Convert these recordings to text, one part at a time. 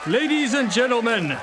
Ladies and gentlemen,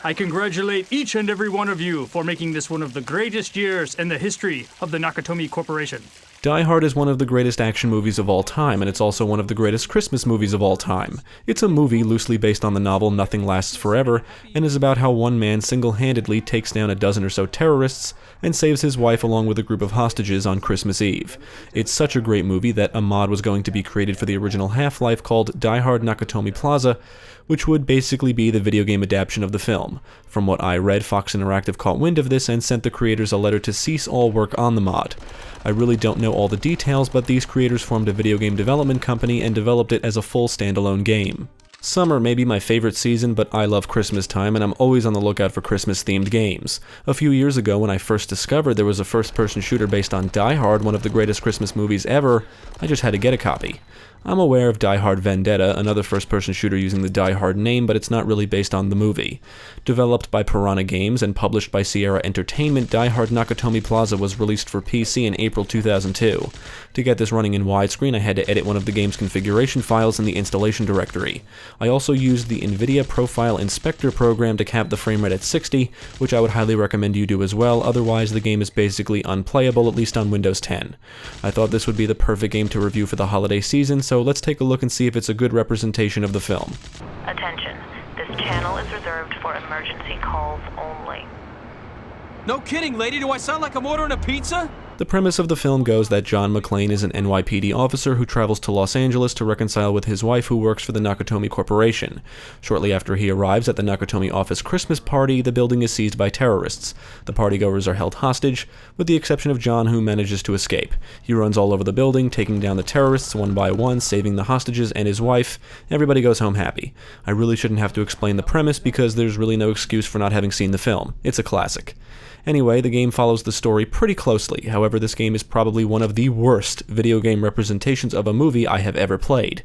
I congratulate each and every one of you for making this one of the greatest years in the history of the Nakatomi Corporation. Die Hard is one of the greatest action movies of all time, and it's also one of the greatest Christmas movies of all time. It's a movie loosely based on the novel Nothing Lasts Forever, and is about how one man single-handedly takes down a dozen or so terrorists and saves his wife along with a group of hostages on Christmas Eve. It's such a great movie that a mod was going to be created for the original Half-Life called Die Hard Nakatomi Plaza, which would basically be the video game adaptation of the film. From what I read, Fox Interactive caught wind of this and sent the creators a letter to cease all work on the mod. I really don't know all the details, but these creators formed a video game development company and developed it as a full standalone game. Summer may be my favorite season, but I love Christmas time, and I'm always on the lookout for Christmas-themed games. A few years ago, when I first discovered there was a first-person shooter based on Die Hard, one of the greatest Christmas movies ever, I just had to get a copy. I'm aware of Die Hard Vendetta, another first-person shooter using the Die Hard name, but it's not really based on the movie. Developed by Piranha Games and published by Sierra Entertainment, Die Hard Nakatomi Plaza was released for PC in April 2002. To get this running in widescreen, I had to edit one of the game's configuration files in the installation directory. I also used the NVIDIA Profile Inspector program to cap the frame rate at 60, which I would highly recommend you do as well, otherwise the game is basically unplayable, at least on Windows 10. I thought this would be the perfect game to review for the holiday season, so let's take a look and see if it's a good representation of the film. Attention, this channel is reserved for emergency calls only. No kidding, lady, do I sound like I'm ordering a pizza? The premise of the film goes that John McClane is an NYPD officer who travels to Los Angeles to reconcile with his wife who works for the Nakatomi Corporation. Shortly after he arrives at the Nakatomi office Christmas party, the building is seized by terrorists. The partygoers are held hostage, with the exception of John, who manages to escape. He runs all over the building, taking down the terrorists one by one, saving the hostages and his wife. Everybody goes home happy. I really shouldn't have to explain the premise because there's really no excuse for not having seen the film. It's a classic. Anyway, the game follows the story pretty closely. However, this game is probably one of the worst video game representations of a movie I have ever played.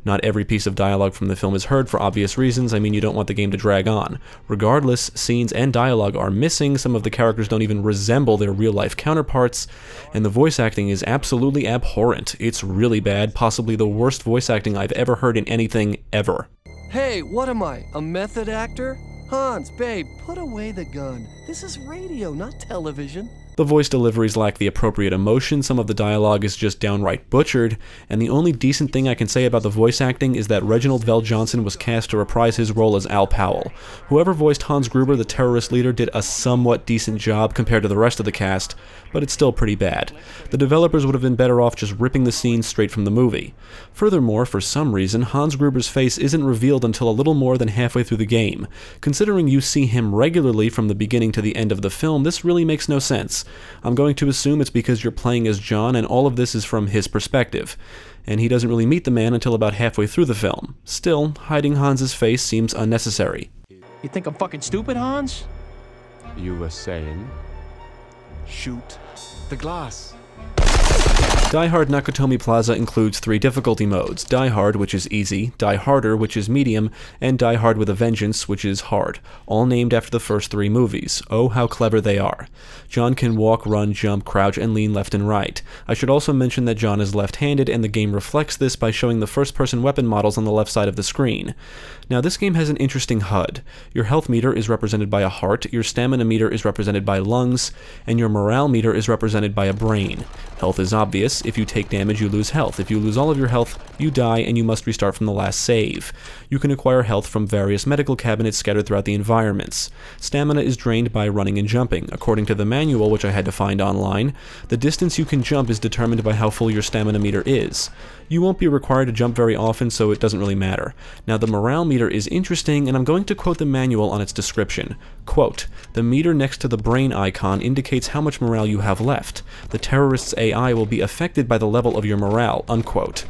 Not every piece of dialogue from the film is heard for obvious reasons. I mean, you don't want the game to drag on. Regardless, scenes and dialogue are missing, some of the characters don't even resemble their real-life counterparts, and the voice acting is absolutely abhorrent. It's really bad, possibly the worst voice acting I've ever heard in anything ever. Hey, what am I, a method actor? Hans, babe, put away the gun. This is radio, not television. The voice deliveries lack the appropriate emotion, some of the dialogue is just downright butchered, and the only decent thing I can say about the voice acting is that Reginald VelJohnson was cast to reprise his role as Al Powell. Whoever voiced Hans Gruber, the terrorist leader, did a somewhat decent job compared to the rest of the cast, but it's still pretty bad. The developers would have been better off just ripping the scenes straight from the movie. Furthermore, for some reason, Hans Gruber's face isn't revealed until a little more than halfway through the game. Considering you see him regularly from the beginning to the end of the film, this really makes no sense. I'm going to assume it's because you're playing as John and all of this is from his perspective, and he doesn't really meet the man until about halfway through the film. Still, hiding Hans's face seems unnecessary. You think I'm fucking stupid, Hans? You were saying? Shoot the glass. Die Hard Nakatomi Plaza includes 3 difficulty modes: Die Hard, which is easy, Die Harder, which is medium, and Die Hard with a Vengeance, which is hard, all named after the first 3 movies. Oh, how clever they are. John can walk, run, jump, crouch, and lean left and right. I should also mention that John is left-handed, and the game reflects this by showing the first-person weapon models on the left side of the screen. Now, this game has an interesting HUD. Your health meter is represented by a heart, your stamina meter is represented by lungs, and your morale meter is represented by a brain. Health is obvious. If you take damage, you lose health. If you lose all of your health, you die and you must restart from the last save. You can acquire health from various medical cabinets scattered throughout the environments. Stamina is drained by running and jumping. According to the manual, which I had to find online, the distance you can jump is determined by how full your stamina meter is. You won't be required to jump very often, so it doesn't really matter. Now, the morale meter is interesting, and I'm going to quote the manual on its description. Quote, "The meter next to the brain icon indicates how much morale you have left. The terrorist's AI will be affected by the level of your morale," unquote.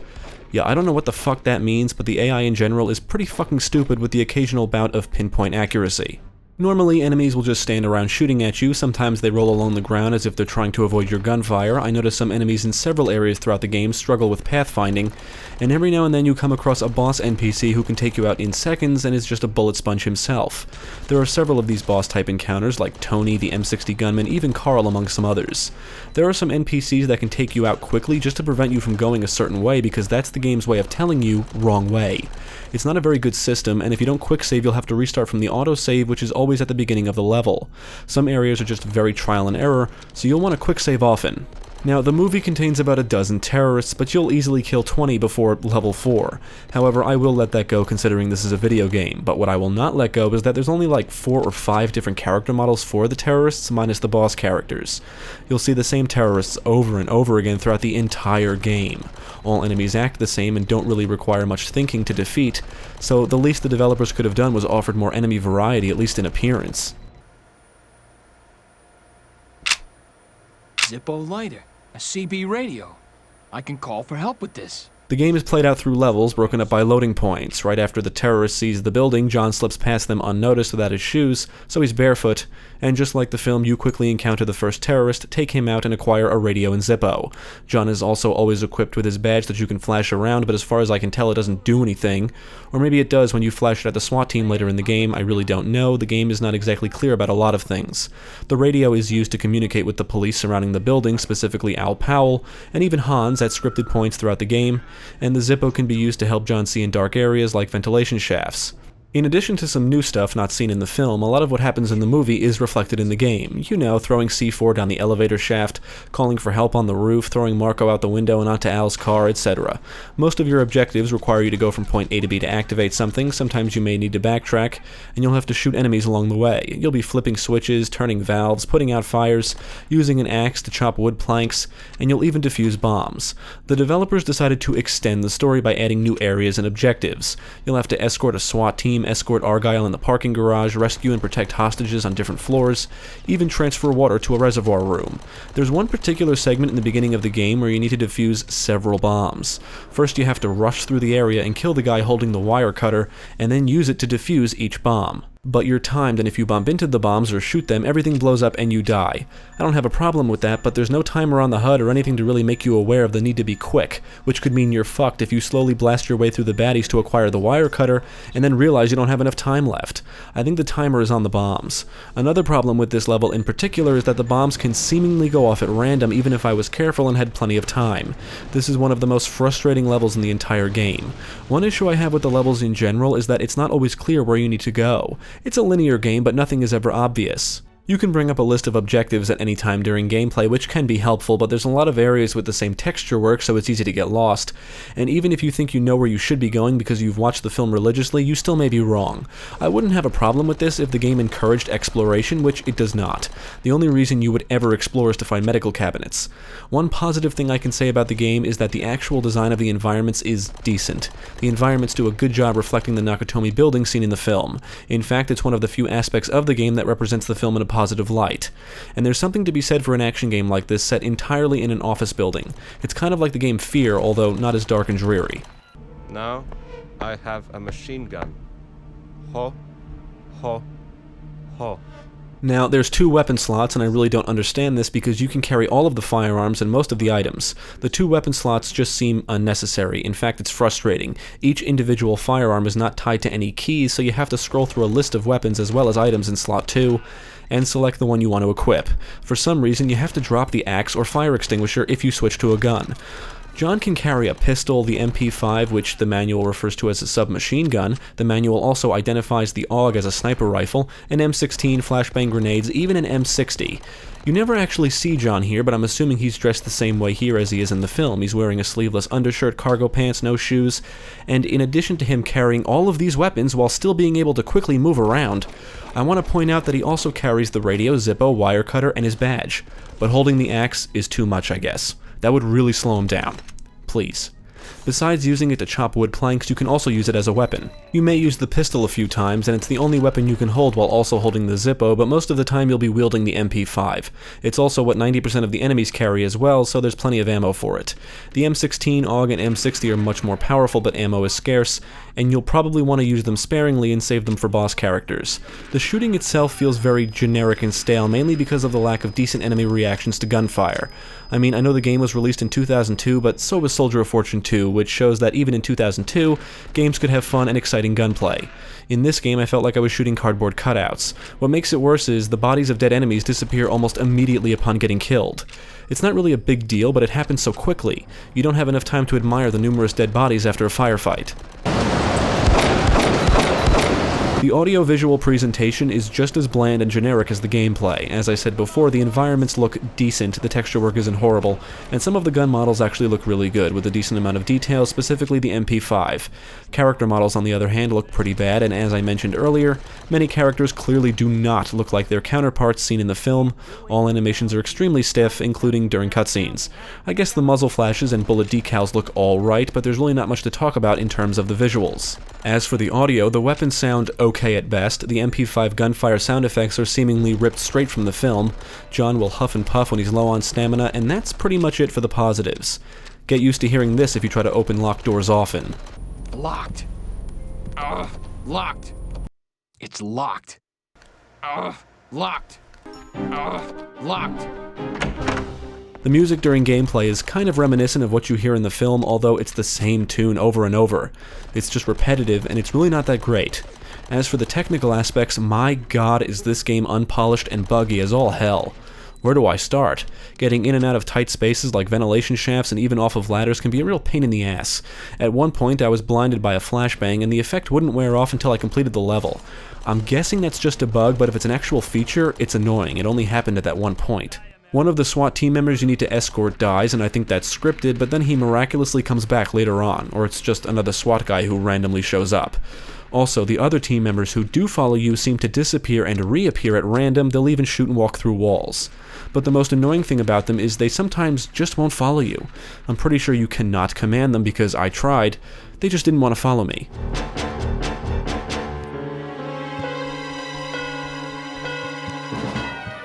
Yeah, I don't know what the fuck that means, but the AI in general is pretty fucking stupid with the occasional bout of pinpoint accuracy. Normally, enemies will just stand around shooting at you. Sometimes they roll along the ground as if they're trying to avoid your gunfire. I notice some enemies in several areas throughout the game struggle with pathfinding, and every now and then you come across a boss NPC who can take you out in seconds and is just a bullet sponge himself. There are several of these boss-type encounters, like Tony, the M60 gunman, even Carl, among some others. There are some NPCs that can take you out quickly just to prevent you from going a certain way, because that's the game's way of telling you, wrong way. It's not a very good system, and if you don't quick save, you'll have to restart from the autosave, which is always at the beginning of the level. Some areas are just very trial and error, so you'll want to quick save often. Now, the movie contains about a dozen terrorists, but you'll easily kill 20 before level 4. However, I will let that go considering this is a video game, but what I will not let go is that there's only like 4 or 5 different character models for the terrorists, minus the boss characters. You'll see the same terrorists over and over again throughout the entire game. All enemies act the same and don't really require much thinking to defeat, so the least the developers could have done was offered more enemy variety, at least in appearance. Zippo lighter. A CB radio. I can call for help with this. The game is played out through levels broken up by loading points. Right after the terrorist sees the building, John slips past them unnoticed without his shoes, so he's barefoot, and just like the film, you quickly encounter the first terrorist, take him out, and acquire a radio and Zippo. John is also always equipped with his badge that you can flash around, but as far as I can tell, it doesn't do anything. Or maybe it does when you flash it at the SWAT team later in the game. I really don't know. The game is not exactly clear about a lot of things. The radio is used to communicate with the police surrounding the building, specifically Al Powell, and even Hans at scripted points throughout the game, and the Zippo can be used to help John see in dark areas like ventilation shafts. In addition to some new stuff not seen in the film, a lot of what happens in the movie is reflected in the game. You know, throwing C4 down the elevator shaft, calling for help on the roof, throwing Marco out the window and onto Al's car, etc. Most of your objectives require you to go from point A to B to activate something. Sometimes you may need to backtrack, and you'll have to shoot enemies along the way. You'll be flipping switches, turning valves, putting out fires, using an axe to chop wood planks, and you'll even defuse bombs. The developers decided to extend the story by adding new areas and objectives. You'll have to escort a SWAT team, escort Argyle in the parking garage, rescue and protect hostages on different floors, even transfer water to a reservoir room. There's one particular segment in the beginning of the game where you need to defuse several bombs. First you have to rush through the area and kill the guy holding the wire cutter, and then use it to defuse each bomb. But you're timed, and if you bump into the bombs or shoot them, everything blows up and you die. I don't have a problem with that, but there's no timer on the HUD or anything to really make you aware of the need to be quick, which could mean you're fucked if you slowly blast your way through the baddies to acquire the wire cutter, and then realize you don't have enough time left. I think the timer is on the bombs. Another problem with this level in particular is that the bombs can seemingly go off at random even if I was careful and had plenty of time. This is one of the most frustrating levels in the entire game. One issue I have with the levels in general is that it's not always clear where you need to go. It's a linear game, but nothing is ever obvious. You can bring up a list of objectives at any time during gameplay, which can be helpful, but there's a lot of areas with the same texture work, so it's easy to get lost. And even if you think you know where you should be going because you've watched the film religiously, you still may be wrong. I wouldn't have a problem with this if the game encouraged exploration, which it does not. The only reason you would ever explore is to find medical cabinets. One positive thing I can say about the game is that the actual design of the environments is decent. The environments do a good job reflecting the Nakatomi building seen in the film. In fact, it's one of the few aspects of the game that represents the film in a positive light. And there's something to be said for an action game like this set entirely in an office building. It's kind of like the game Fear, although not as dark and dreary. Now, I have a machine gun. Ho, ho, ho. Now, there's 2 weapon slots, and I really don't understand this because you can carry all of the firearms and most of the items. The 2 weapon slots just seem unnecessary. In fact, it's frustrating. Each individual firearm is not tied to any keys, so you have to scroll through a list of weapons as well as items in slot 2, and select the one you want to equip. For some reason, you have to drop the axe or fire extinguisher if you switch to a gun. John can carry a pistol, the MP5, which the manual refers to as a submachine gun. The manual also identifies the AUG as a sniper rifle, an M16, flashbang grenades, even an M60. You never actually see John here, but I'm assuming he's dressed the same way here as he is in the film. He's wearing a sleeveless undershirt, cargo pants, no shoes, and in addition to him carrying all of these weapons while still being able to quickly move around, I want to point out that he also carries the radio, Zippo, wire cutter, and his badge. But holding the axe is too much, I guess. That would really slow him down. Please. Besides using it to chop wood planks, you can also use it as a weapon. You may use the pistol a few times, and it's the only weapon you can hold while also holding the Zippo, but most of the time you'll be wielding the MP5. It's also what 90% of the enemies carry as well, so there's plenty of ammo for it. The M16, AUG, and M60 are much more powerful, but ammo is scarce, and you'll probably want to use them sparingly and save them for boss characters. The shooting itself feels very generic and stale, mainly because of the lack of decent enemy reactions to gunfire. I mean, I know the game was released in 2002, but so was Soldier of Fortune 2, which shows that even in 2002, games could have fun and exciting gunplay. In this game, I felt like I was shooting cardboard cutouts. What makes it worse is the bodies of dead enemies disappear almost immediately upon getting killed. It's not really a big deal, but it happens so quickly. You don't have enough time to admire the numerous dead bodies after a firefight. The audio-visual presentation is just as bland and generic as the gameplay. As I said before, the environments look decent, the texture work isn't horrible, and some of the gun models actually look really good, with a decent amount of detail, specifically the MP5. Character models, on the other hand, look pretty bad, and as I mentioned earlier, many characters clearly do not look like their counterparts seen in the film. All animations are extremely stiff, including during cutscenes. I guess the muzzle flashes and bullet decals look alright, but there's really not much to talk about in terms of the visuals. As for the audio, the weapons sound okay at best. The MP5 gunfire sound effects are seemingly ripped straight from the film. John will huff and puff when he's low on stamina, and that's pretty much it for the positives. Get used to hearing this if you try to open locked doors often. Locked. Locked. It's locked. Locked. Locked. The music during gameplay is kind of reminiscent of what you hear in the film, although it's the same tune over and over. It's just repetitive, and it's really not that great. As for the technical aspects, my god is this game unpolished and buggy as all hell. Where do I start? Getting in and out of tight spaces like ventilation shafts and even off of ladders can be a real pain in the ass. At one point I was blinded by a flashbang and the effect wouldn't wear off until I completed the level. I'm guessing that's just a bug, but if it's an actual feature, it's annoying. It only happened at that one point. One of the SWAT team members you need to escort dies, and I think that's scripted, but then he miraculously comes back later on, or it's just another SWAT guy who randomly shows up. Also, the other team members who do follow you seem to disappear and reappear at random. They'll even shoot and walk through walls. But the most annoying thing about them is they sometimes just won't follow you. I'm pretty sure you cannot command them because I tried. They just didn't want to follow me.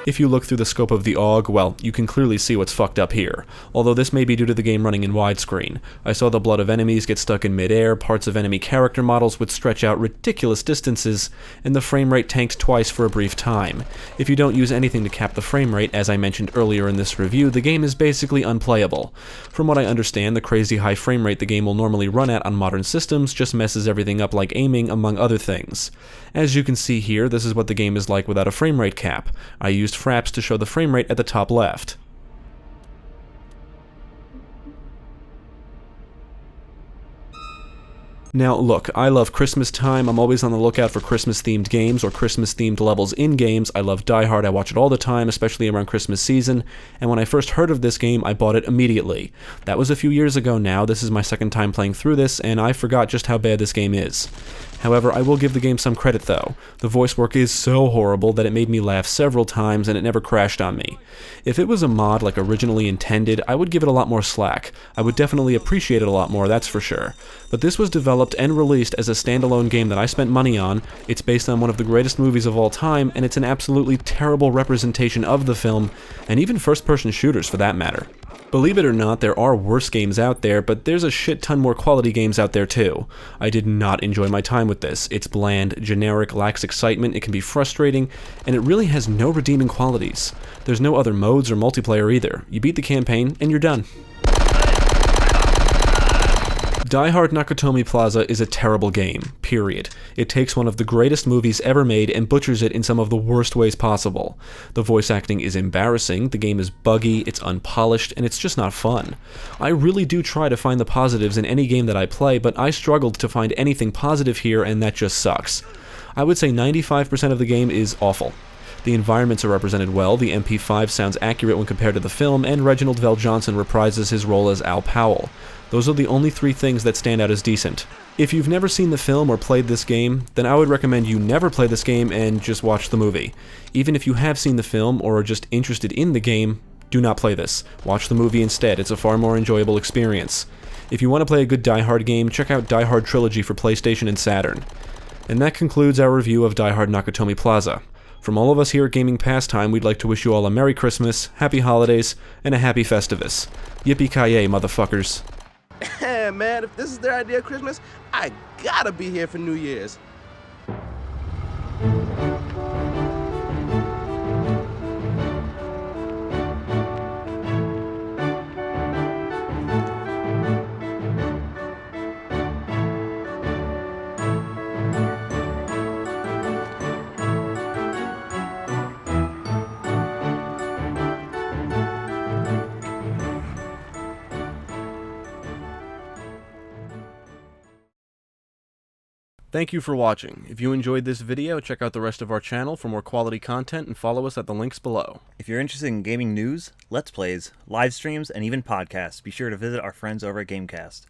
If you look through the scope of the AUG, well, you can clearly see what's fucked up here, although this may be due to the game running in widescreen. I saw the blood of enemies get stuck in midair, parts of enemy character models would stretch out ridiculous distances, and the frame rate tanked twice for a brief time. If you don't use anything to cap the frame rate, as I mentioned earlier in this review, the game is basically unplayable. From what I understand, the crazy high frame rate the game will normally run at on modern systems just messes everything up like aiming, among other things. As you can see here, this is what the game is like without a frame rate cap. I used fraps to show the frame rate at the top left. Now look, I love Christmas time. I'm always on the lookout for Christmas-themed games or Christmas-themed levels in games. I love Die Hard, I watch it all the time, especially around Christmas season, and when I first heard of this game, I bought it immediately. That was a few years ago now. This is my second time playing through this, and I forgot just how bad this game is. However, I will give the game some credit though. The voice work is so horrible that it made me laugh several times and it never crashed on me. If it was a mod like originally intended, I would give it a lot more slack. I would definitely appreciate it a lot more, that's for sure. But this was developed and released as a standalone game that I spent money on. It's based on one of the greatest movies of all time, and it's an absolutely terrible representation of the film, and even first-person shooters for that matter. Believe it or not, there are worse games out there, but there's a shit ton more quality games out there too. I did not enjoy my time with this. It's bland, generic, lacks excitement, it can be frustrating, and it really has no redeeming qualities. There's no other modes or multiplayer either. You beat the campaign, and you're done. Die Hard Nakatomi Plaza is a terrible game, period. It takes one of the greatest movies ever made and butchers it in some of the worst ways possible. The voice acting is embarrassing, the game is buggy, it's unpolished, and it's just not fun. I really do try to find the positives in any game that I play, but I struggled to find anything positive here, and that just sucks. I would say 95% of the game is awful. The environments are represented well, the MP5 sounds accurate when compared to the film, and Reginald VelJohnson reprises his role as Al Powell. Those are the only three things that stand out as decent. If you've never seen the film or played this game, then I would recommend you never play this game and just watch the movie. Even if you have seen the film or are just interested in the game, do not play this. Watch the movie instead, it's a far more enjoyable experience. If you want to play a good Die Hard game, check out Die Hard Trilogy for PlayStation and Saturn. And that concludes our review of Die Hard Nakatomi Plaza. From all of us here at Gaming Pastime, we'd like to wish you all a Merry Christmas, Happy Holidays, and a Happy Festivus. Yippee-ki-yay, motherfuckers. Hey, man, if this is their idea of Christmas, I gotta be here for New Year's. Thank you for watching. If you enjoyed this video, check out the rest of our channel for more quality content and follow us at the links below. If you're interested in gaming news, let's plays, live streams, and even podcasts, be sure to visit our friends over at GameCast.